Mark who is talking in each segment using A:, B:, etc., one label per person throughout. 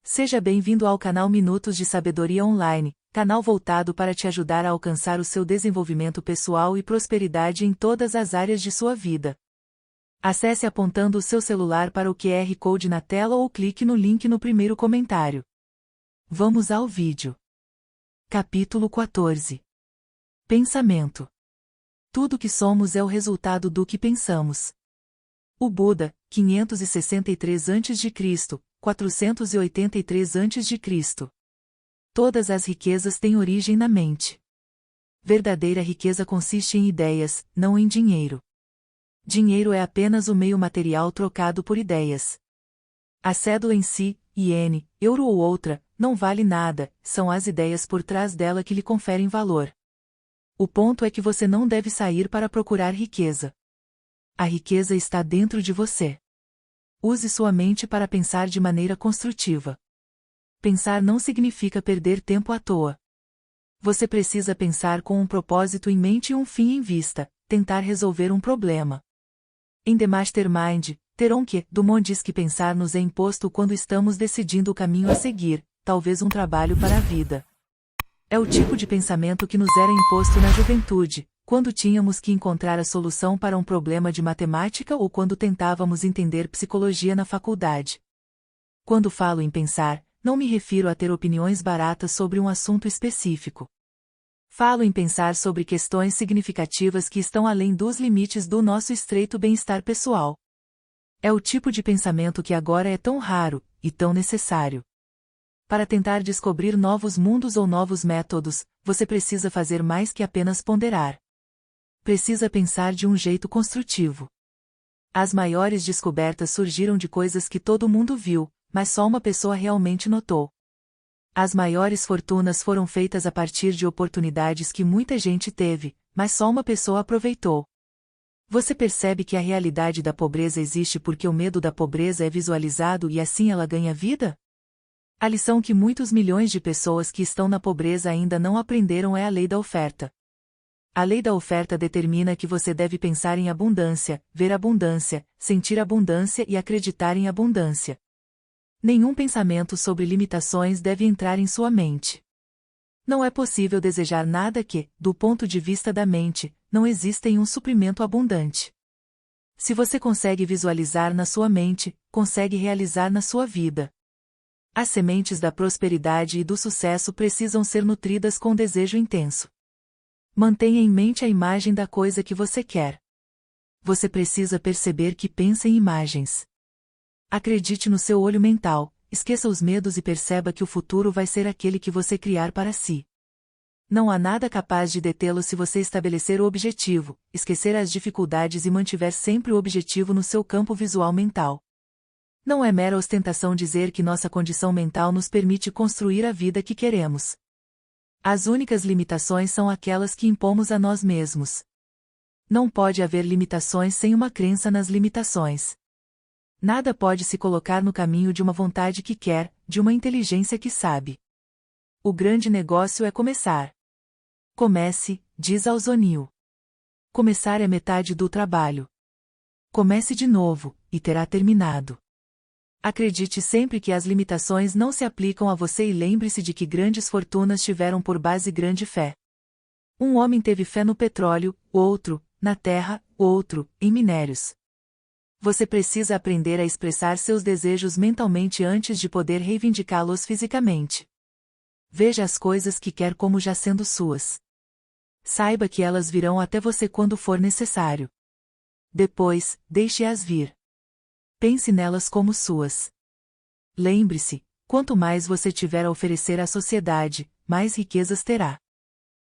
A: Seja bem-vindo ao canal Minutos de Sabedoria Online, canal voltado para te ajudar a alcançar o seu desenvolvimento pessoal e prosperidade em todas as áreas de sua vida. Acesse apontando o seu celular para o QR Code na tela ou clique no link no primeiro comentário. Vamos ao vídeo. Capítulo 14. Pensamento. Tudo que somos é o resultado do que pensamos. O Buda, 563 a.C., 483 a.C. Todas as riquezas têm origem na mente. Verdadeira riqueza consiste em ideias, não em dinheiro. Dinheiro é apenas o meio material trocado por ideias. A cédula em si, iene, euro ou outra, não vale nada, são as ideias por trás dela que lhe conferem valor. O ponto é que você não deve sair para procurar riqueza. A riqueza está dentro de você. Use sua mente para pensar de maneira construtiva. Pensar não significa perder tempo à toa. Você precisa pensar com um propósito em mente e um fim em vista, tentar resolver um problema. Em The Mastermind, Teronque, Dumont diz que pensar nos é imposto quando estamos decidindo o caminho a seguir, talvez um trabalho para a vida. É o tipo de pensamento que nos era imposto na juventude, quando tínhamos que encontrar a solução para um problema de matemática ou quando tentávamos entender psicologia na faculdade. Quando falo em pensar, não me refiro a ter opiniões baratas sobre um assunto específico. Falo em pensar sobre questões significativas que estão além dos limites do nosso estreito bem-estar pessoal. É o tipo de pensamento que agora é tão raro, e tão necessário. Para tentar descobrir novos mundos ou novos métodos, você precisa fazer mais que apenas ponderar. Precisa pensar de um jeito construtivo. As maiores descobertas surgiram de coisas que todo mundo viu, mas só uma pessoa realmente notou. As maiores fortunas foram feitas a partir de oportunidades que muita gente teve, mas só uma pessoa aproveitou. Você percebe que a realidade da pobreza existe porque o medo da pobreza é visualizado e assim ela ganha vida? A lição que muitos milhões de pessoas que estão na pobreza ainda não aprenderam é a lei da oferta. A lei da oferta determina que você deve pensar em abundância, ver abundância, sentir abundância e acreditar em abundância. Nenhum pensamento sobre limitações deve entrar em sua mente. Não é possível desejar nada que, do ponto de vista da mente, não exista em um suprimento abundante. Se você consegue visualizar na sua mente, consegue realizar na sua vida. As sementes da prosperidade e do sucesso precisam ser nutridas com desejo intenso. Mantenha em mente a imagem da coisa que você quer. Você precisa perceber que pensa em imagens. Acredite no seu olho mental, esqueça os medos e perceba que o futuro vai ser aquele que você criar para si. Não há nada capaz de detê-lo se você estabelecer o objetivo, esquecer as dificuldades e mantiver sempre o objetivo no seu campo visual mental. Não é mera ostentação dizer que nossa condição mental nos permite construir a vida que queremos. As únicas limitações são aquelas que impomos a nós mesmos. Não pode haver limitações sem uma crença nas limitações. Nada pode se colocar no caminho de uma vontade que quer, de uma inteligência que sabe. O grande negócio é começar. Comece, diz Ausoniel. Começar é metade do trabalho. Comece de novo, e terá terminado. Acredite sempre que as limitações não se aplicam a você e lembre-se de que grandes fortunas tiveram por base grande fé. Um homem teve fé no petróleo, outro, na terra, outro, em minérios. Você precisa aprender a expressar seus desejos mentalmente antes de poder reivindicá-los fisicamente. Veja as coisas que quer como já sendo suas. Saiba que elas virão até você quando for necessário. Depois, deixe-as vir. Pense nelas como suas. Lembre-se, quanto mais você tiver a oferecer à sociedade, mais riquezas terá.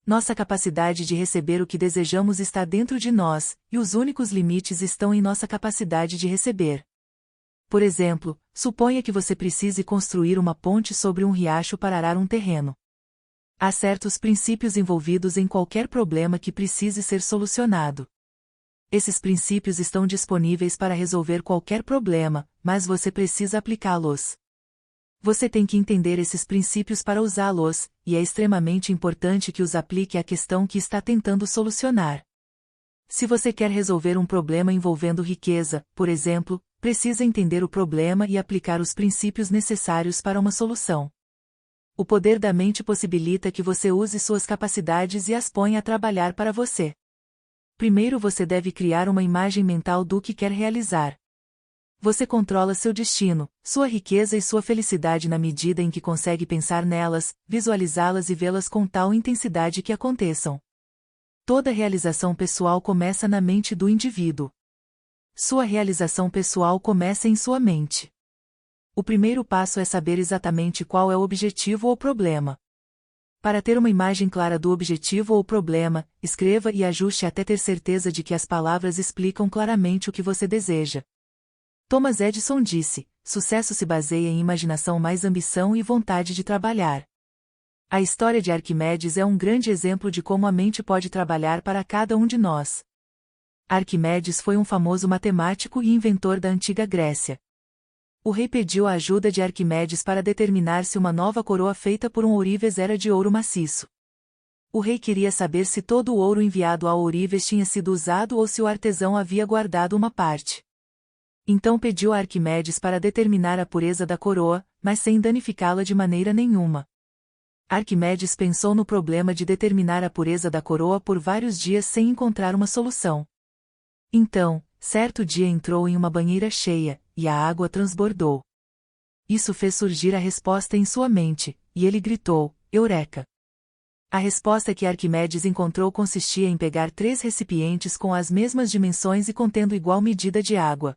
A: Nossa capacidade de receber o que desejamos está dentro de nós, e os únicos limites estão em nossa capacidade de receber. Por exemplo, suponha que você precise construir uma ponte sobre um riacho para arar um terreno. Há certos princípios envolvidos em qualquer problema que precise ser solucionado. Esses princípios estão disponíveis para resolver qualquer problema, mas você precisa aplicá-los. Você tem que entender esses princípios para usá-los, e é extremamente importante que os aplique à questão que está tentando solucionar. Se você quer resolver um problema envolvendo riqueza, por exemplo, precisa entender o problema e aplicar os princípios necessários para uma solução. O poder da mente possibilita que você use suas capacidades e as ponha a trabalhar para você. Primeiro você deve criar uma imagem mental do que quer realizar. Você controla seu destino, sua riqueza e sua felicidade na medida em que consegue pensar nelas, visualizá-las e vê-las com tal intensidade que aconteçam. Toda realização pessoal começa na mente do indivíduo. Sua realização pessoal começa em sua mente. O primeiro passo é saber exatamente qual é o objetivo ou problema. Para ter uma imagem clara do objetivo ou problema, escreva e ajuste até ter certeza de que as palavras explicam claramente o que você deseja. Thomas Edison disse: sucesso se baseia em imaginação mais ambição e vontade de trabalhar. A história de Arquimedes é um grande exemplo de como a mente pode trabalhar para cada um de nós. Arquimedes foi um famoso matemático e inventor da antiga Grécia. O rei pediu a ajuda de Arquimedes para determinar se uma nova coroa feita por um ourives era de ouro maciço. O rei queria saber se todo o ouro enviado ao ourives tinha sido usado ou se o artesão havia guardado uma parte. Então pediu a Arquimedes para determinar a pureza da coroa, mas sem danificá-la de maneira nenhuma. Arquimedes pensou no problema de determinar a pureza da coroa por vários dias sem encontrar uma solução. Então, certo dia entrou em uma banheira cheia, e a água transbordou. Isso fez surgir a resposta em sua mente, e ele gritou: Eureka! A resposta que Arquimedes encontrou consistia em pegar 3 recipientes com as mesmas dimensões e contendo igual medida de água.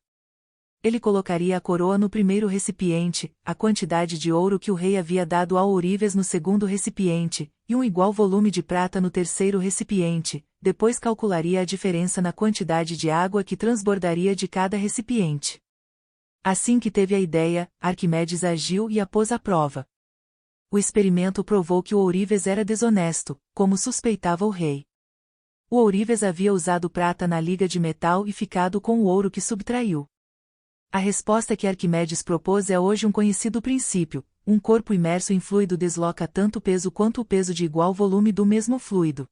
A: Ele colocaria a coroa no primeiro recipiente, a quantidade de ouro que o rei havia dado ao ourives no segundo recipiente, e um igual volume de prata no terceiro recipiente, depois calcularia a diferença na quantidade de água que transbordaria de cada recipiente. Assim que teve a ideia, Arquimedes agiu e a pôs à prova. O experimento provou que o ourives era desonesto, como suspeitava o rei. O ourives havia usado prata na liga de metal e ficado com o ouro que subtraiu. A resposta que Arquimedes propôs é hoje um conhecido princípio: um corpo imerso em fluido desloca tanto peso quanto o peso de igual volume do mesmo fluido.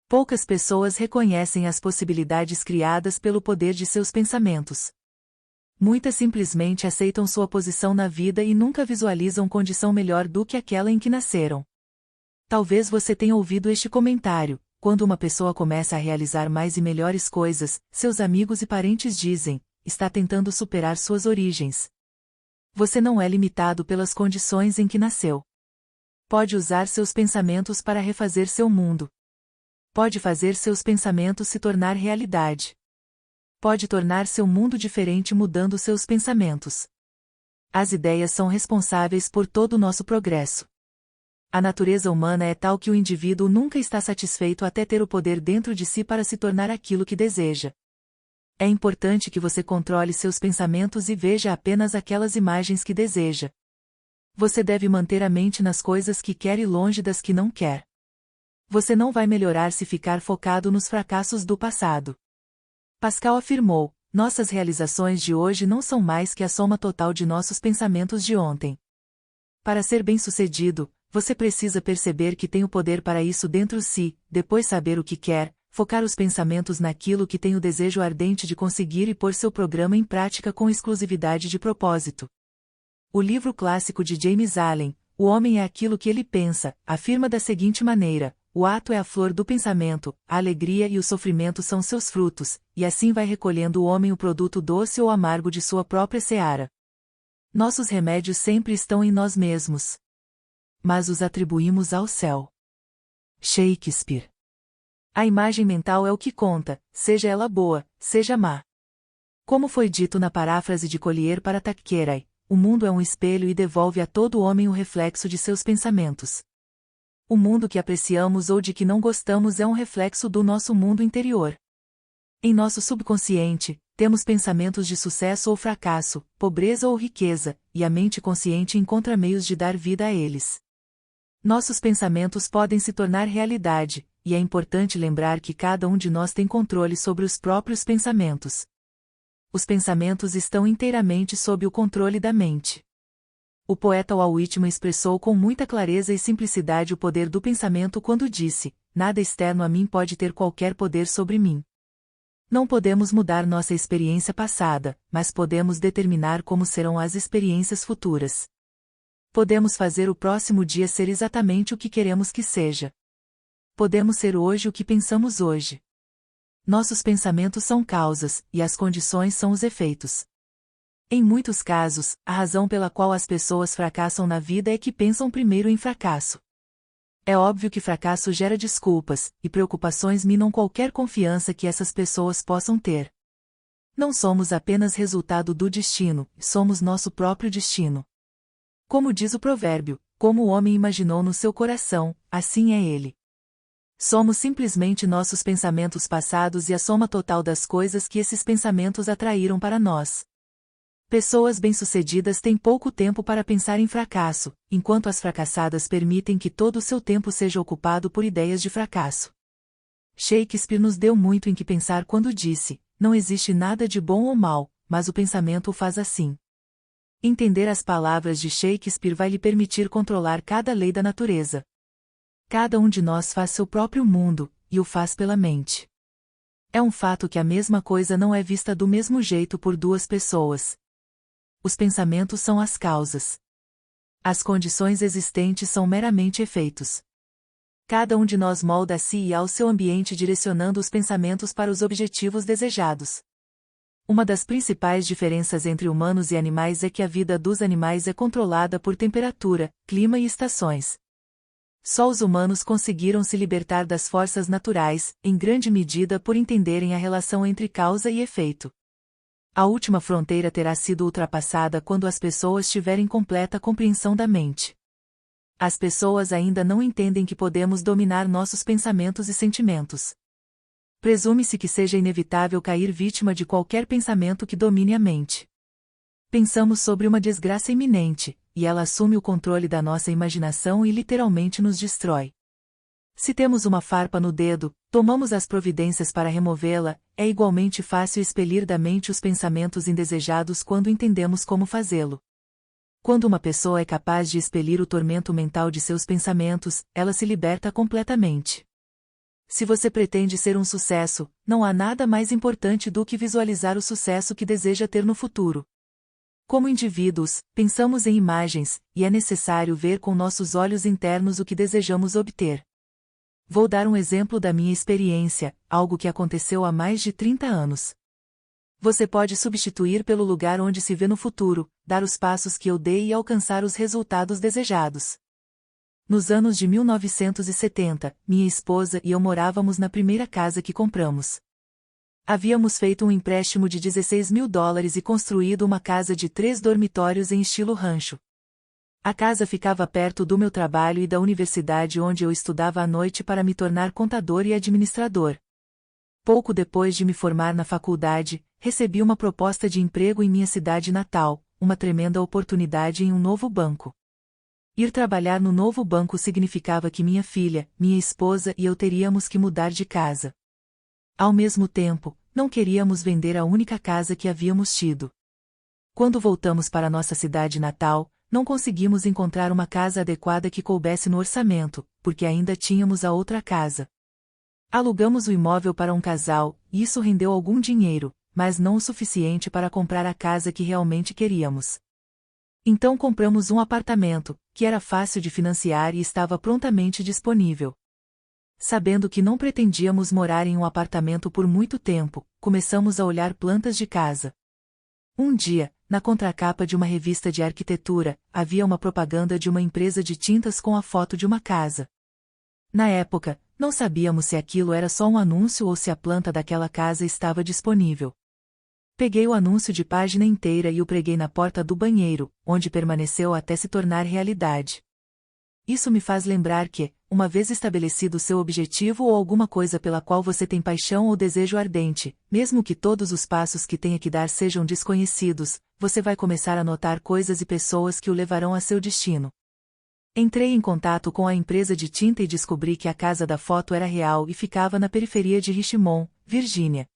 A: Poucas pessoas reconhecem as possibilidades criadas pelo poder de seus pensamentos. Muitas simplesmente aceitam sua posição na vida e nunca visualizam condição melhor do que aquela em que nasceram. Talvez você tenha ouvido este comentário: quando uma pessoa começa a realizar mais e melhores coisas, seus amigos e parentes dizem: está tentando superar suas origens. Você não é limitado pelas condições em que nasceu. Pode usar seus pensamentos para refazer seu mundo. Pode fazer seus pensamentos se tornar realidade. Pode tornar seu mundo diferente mudando seus pensamentos. As ideias são responsáveis por todo o nosso progresso. A natureza humana é tal que o indivíduo nunca está satisfeito até ter o poder dentro de si para se tornar aquilo que deseja. É importante que você controle seus pensamentos e veja apenas aquelas imagens que deseja. Você deve manter a mente nas coisas que quer e longe das que não quer. Você não vai melhorar se ficar focado nos fracassos do passado. Pascal afirmou: nossas realizações de hoje não são mais que a soma total de nossos pensamentos de ontem. Para ser bem-sucedido, você precisa perceber que tem o poder para isso dentro de si, depois saber o que quer, focar os pensamentos naquilo que tem o desejo ardente de conseguir e pôr seu programa em prática com exclusividade de propósito. O livro clássico de James Allen, O Homem é Aquilo que Ele Pensa, afirma da seguinte maneira: o ato é a flor do pensamento, a alegria e o sofrimento são seus frutos, e assim vai recolhendo o homem o produto doce ou amargo de sua própria seara. Nossos remédios sempre estão em nós mesmos. Mas os atribuímos ao céu. Shakespeare. A imagem mental é o que conta, seja ela boa, seja má. Como foi dito na paráfrase de Collier para Thackeray, o mundo é um espelho e devolve a todo homem o reflexo de seus pensamentos. O mundo que apreciamos ou de que não gostamos é um reflexo do nosso mundo interior. Em nosso subconsciente, temos pensamentos de sucesso ou fracasso, pobreza ou riqueza, e a mente consciente encontra meios de dar vida a eles. Nossos pensamentos podem se tornar realidade, e é importante lembrar que cada um de nós tem controle sobre os próprios pensamentos. Os pensamentos estão inteiramente sob o controle da mente. O poeta Walt Whitman expressou com muita clareza e simplicidade o poder do pensamento quando disse: nada externo a mim pode ter qualquer poder sobre mim. Não podemos mudar nossa experiência passada, mas podemos determinar como serão as experiências futuras. Podemos fazer o próximo dia ser exatamente o que queremos que seja. Podemos ser hoje o que pensamos hoje. Nossos pensamentos são causas, e as condições são os efeitos. Em muitos casos, a razão pela qual as pessoas fracassam na vida é que pensam primeiro em fracasso. É óbvio que fracasso gera desculpas, e preocupações minam qualquer confiança que essas pessoas possam ter. Não somos apenas resultado do destino, somos nosso próprio destino. Como diz o provérbio, como o homem imaginou no seu coração, assim é ele. Somos simplesmente nossos pensamentos passados e a soma total das coisas que esses pensamentos atraíram para nós. Pessoas bem-sucedidas têm pouco tempo para pensar em fracasso, enquanto as fracassadas permitem que todo o seu tempo seja ocupado por ideias de fracasso. Shakespeare nos deu muito em que pensar quando disse: não existe nada de bom ou mal, mas o pensamento o faz assim. Entender as palavras de Shakespeare vai lhe permitir controlar cada lei da natureza. Cada um de nós faz seu próprio mundo, e o faz pela mente. É um fato que a mesma coisa não é vista do mesmo jeito por duas pessoas. Os pensamentos são as causas. As condições existentes são meramente efeitos. Cada um de nós molda a si e ao seu ambiente direcionando os pensamentos para os objetivos desejados. Uma das principais diferenças entre humanos e animais é que a vida dos animais é controlada por temperatura, clima e estações. Só os humanos conseguiram se libertar das forças naturais, em grande medida por entenderem a relação entre causa e efeito. A última fronteira terá sido ultrapassada quando as pessoas tiverem completa compreensão da mente. As pessoas ainda não entendem que podemos dominar nossos pensamentos e sentimentos. Presume-se que seja inevitável cair vítima de qualquer pensamento que domine a mente. Pensamos sobre uma desgraça iminente, e ela assume o controle da nossa imaginação e literalmente nos destrói. Se temos uma farpa no dedo, tomamos as providências para removê-la, é igualmente fácil expelir da mente os pensamentos indesejados quando entendemos como fazê-lo. Quando uma pessoa é capaz de expelir o tormento mental de seus pensamentos, ela se liberta completamente. Se você pretende ser um sucesso, não há nada mais importante do que visualizar o sucesso que deseja ter no futuro. Como indivíduos, pensamos em imagens, e é necessário ver com nossos olhos internos o que desejamos obter. Vou dar um exemplo da minha experiência, algo que aconteceu há mais de 30 anos. Você pode substituir pelo lugar onde se vê no futuro, dar os passos que eu dei e alcançar os resultados desejados. Nos anos de 1970, minha esposa e eu morávamos na primeira casa que compramos. Havíamos feito um empréstimo de $16.000 e construído uma casa de 3 dormitórios em estilo rancho. A casa ficava perto do meu trabalho e da universidade onde eu estudava à noite para me tornar contador e administrador. Pouco depois de me formar na faculdade, recebi uma proposta de emprego em minha cidade natal, uma tremenda oportunidade em um novo banco. Ir trabalhar no novo banco significava que minha filha, minha esposa e eu teríamos que mudar de casa. Ao mesmo tempo, não queríamos vender a única casa que havíamos tido. Quando voltamos para nossa cidade natal, não conseguimos encontrar uma casa adequada que coubesse no orçamento, porque ainda tínhamos a outra casa. Alugamos o imóvel para um casal, e isso rendeu algum dinheiro, mas não o suficiente para comprar a casa que realmente queríamos. Então compramos um apartamento, que era fácil de financiar e estava prontamente disponível. Sabendo que não pretendíamos morar em um apartamento por muito tempo, começamos a olhar plantas de casa. Um dia, na contracapa de uma revista de arquitetura, havia uma propaganda de uma empresa de tintas com a foto de uma casa. Na época, não sabíamos se aquilo era só um anúncio ou se a planta daquela casa estava disponível. Peguei o anúncio de página inteira e o preguei na porta do banheiro, onde permaneceu até se tornar realidade. Isso me faz lembrar que, uma vez estabelecido seu objetivo ou alguma coisa pela qual você tem paixão ou desejo ardente, mesmo que todos os passos que tenha que dar sejam desconhecidos, você vai começar a notar coisas e pessoas que o levarão a seu destino. Entrei em contato com a empresa de tinta e descobri que a casa da foto era real e ficava na periferia de Richmond, Virgínia.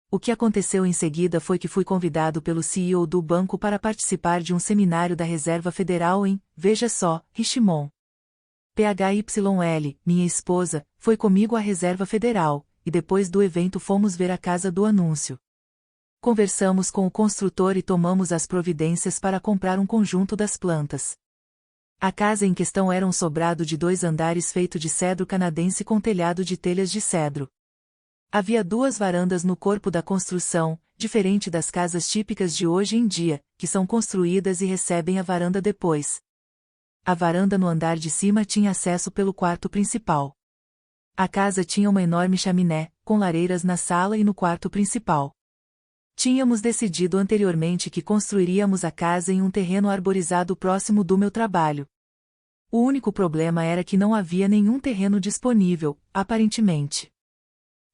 A: O que aconteceu em seguida foi que fui convidado pelo CEO do banco para participar de um seminário da Reserva Federal em, veja só, Richmond. PHYL, minha esposa, foi comigo à Reserva Federal, e depois do evento fomos ver a casa do anúncio. Conversamos com o construtor e tomamos as providências para comprar um conjunto das plantas. A casa em questão era um sobrado de 2 andares feito de cedro canadense com telhado de telhas de cedro. Havia 2 varandas no corpo da construção, diferente das casas típicas de hoje em dia, que são construídas e recebem a varanda depois. A varanda no andar de cima tinha acesso pelo quarto principal. A casa tinha uma enorme chaminé, com lareiras na sala e no quarto principal. Tínhamos decidido anteriormente que construiríamos a casa em um terreno arborizado próximo do meu trabalho. O único problema era que não havia nenhum terreno disponível, aparentemente.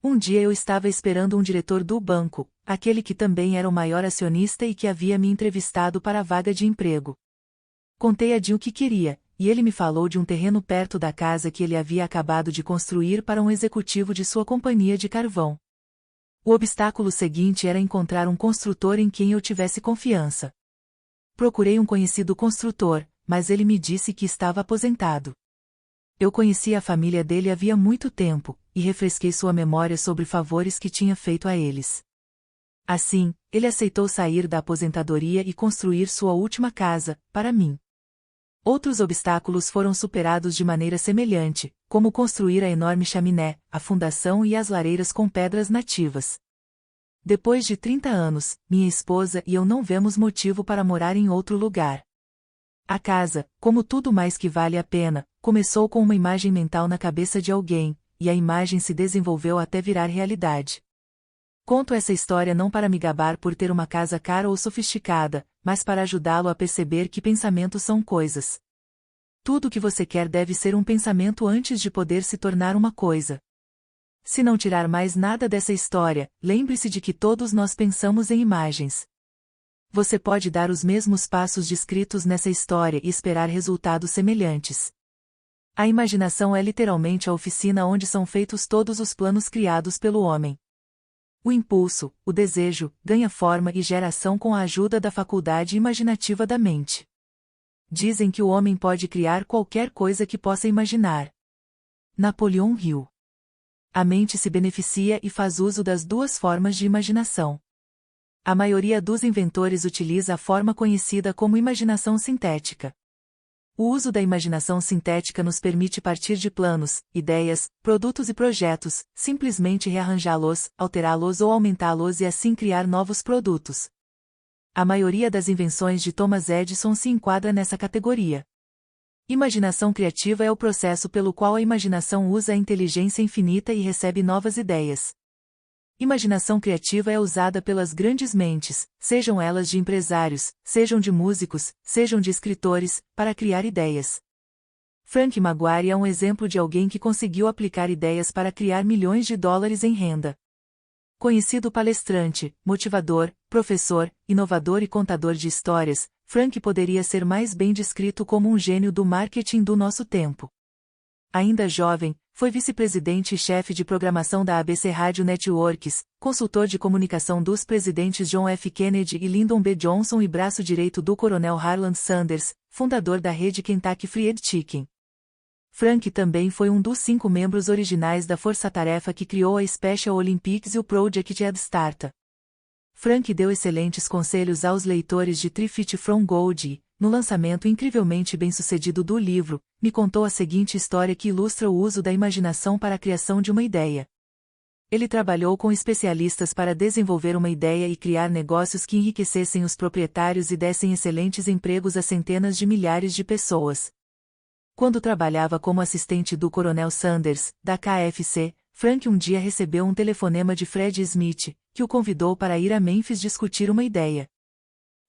A: Um dia eu estava esperando um diretor do banco, aquele que também era o maior acionista e que havia me entrevistado para a vaga de emprego. Contei a Jim o que queria, e ele me falou de um terreno perto da casa que ele havia acabado de construir para um executivo de sua companhia de carvão. O obstáculo seguinte era encontrar um construtor em quem eu tivesse confiança. Procurei um conhecido construtor, mas ele me disse que estava aposentado. Eu conhecia a família dele havia muito tempo, e refresquei sua memória sobre favores que tinha feito a eles. Assim, ele aceitou sair da aposentadoria e construir sua última casa, para mim. Outros obstáculos foram superados de maneira semelhante, como construir a enorme chaminé, a fundação e as lareiras com pedras nativas. Depois de 30 anos, minha esposa e eu não vemos motivo para morar em outro lugar. A casa, como tudo mais que vale a pena, começou com uma imagem mental na cabeça de alguém, e a imagem se desenvolveu até virar realidade. Conto essa história não para me gabar por ter uma casa cara ou sofisticada, mas para ajudá-lo a perceber que pensamentos são coisas. Tudo o que você quer deve ser um pensamento antes de poder se tornar uma coisa. Se não tirar mais nada dessa história, lembre-se de que todos nós pensamos em imagens. Você pode dar os mesmos passos descritos nessa história e esperar resultados semelhantes. A imaginação é literalmente a oficina onde são feitos todos os planos criados pelo homem. O impulso, o desejo, ganha forma e gera ação com a ajuda da faculdade imaginativa da mente. Dizem que o homem pode criar qualquer coisa que possa imaginar. Napoleão Hill. A mente se beneficia e faz uso das 2 formas de imaginação. A maioria dos inventores utiliza a forma conhecida como imaginação sintética. O uso da imaginação sintética nos permite partir de planos, ideias, produtos e projetos, simplesmente rearranjá-los, alterá-los ou aumentá-los e assim criar novos produtos. A maioria das invenções de Thomas Edison se enquadra nessa categoria. Imaginação criativa é o processo pelo qual a imaginação usa a inteligência infinita e recebe novas ideias. Imaginação criativa é usada pelas grandes mentes, sejam elas de empresários, sejam de músicos, sejam de escritores, para criar ideias. Frank Maguire é um exemplo de alguém que conseguiu aplicar ideias para criar milhões de dólares em renda. Conhecido palestrante, motivador, professor, inovador e contador de histórias, Frank poderia ser mais bem descrito como um gênio do marketing do nosso tempo. Ainda jovem, foi vice-presidente e chefe de programação da ABC Radio Networks, consultor de comunicação dos presidentes John F. Kennedy e Lyndon B. Johnson e braço direito do coronel Harland Sanders, fundador da rede Kentucky Fried Chicken. Frank também foi um dos 5 membros originais da força-tarefa que criou a Special Olympics e o Project Ed Starta. Frank deu excelentes conselhos aos leitores de 3 Feet from Gold e, no lançamento incrivelmente bem-sucedido do livro, me contou a seguinte história que ilustra o uso da imaginação para a criação de uma ideia. Ele trabalhou com especialistas para desenvolver uma ideia e criar negócios que enriquecessem os proprietários e dessem excelentes empregos a centenas de milhares de pessoas. Quando trabalhava como assistente do coronel Sanders, da KFC, Frank um dia recebeu um telefonema de Fred Smith, que o convidou para ir a Memphis discutir uma ideia.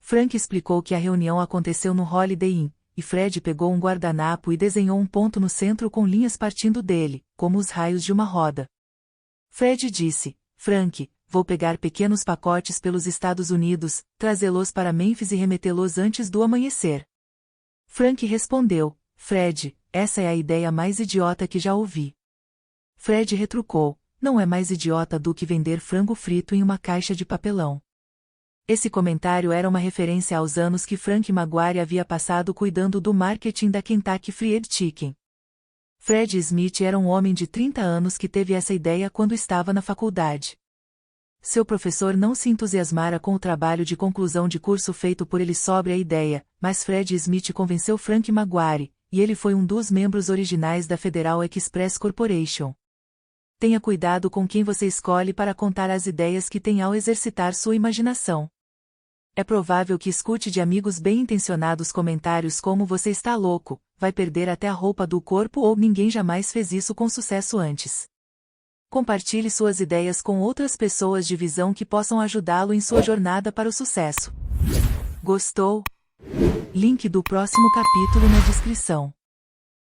A: Frank explicou que a reunião aconteceu no Holiday Inn, e Fred pegou um guardanapo e desenhou um ponto no centro com linhas partindo dele, como os raios de uma roda. Fred disse: Frank, vou pegar pequenos pacotes pelos Estados Unidos, trazê-los para Memphis e remetê-los antes do amanhecer. Frank respondeu: Fred, essa é a ideia mais idiota que já ouvi. Fred retrucou: não é mais idiota do que vender frango frito em uma caixa de papelão. Esse comentário era uma referência aos anos que Frank Maguire havia passado cuidando do marketing da Kentucky Fried Chicken. Fred Smith era um homem de 30 anos que teve essa ideia quando estava na faculdade. Seu professor não se entusiasmara com o trabalho de conclusão de curso feito por ele sobre a ideia, mas Fred Smith convenceu Frank Maguire, e ele foi um dos membros originais da Federal Express Corporation. Tenha cuidado com quem você escolhe para contar as ideias que tem ao exercitar sua imaginação. É provável que escute de amigos bem-intencionados comentários como "você está louco, vai perder até a roupa do corpo" ou "ninguém jamais fez isso com sucesso antes". Compartilhe suas ideias com outras pessoas de visão que possam ajudá-lo em sua jornada para o sucesso. Gostou? Link do próximo capítulo na descrição.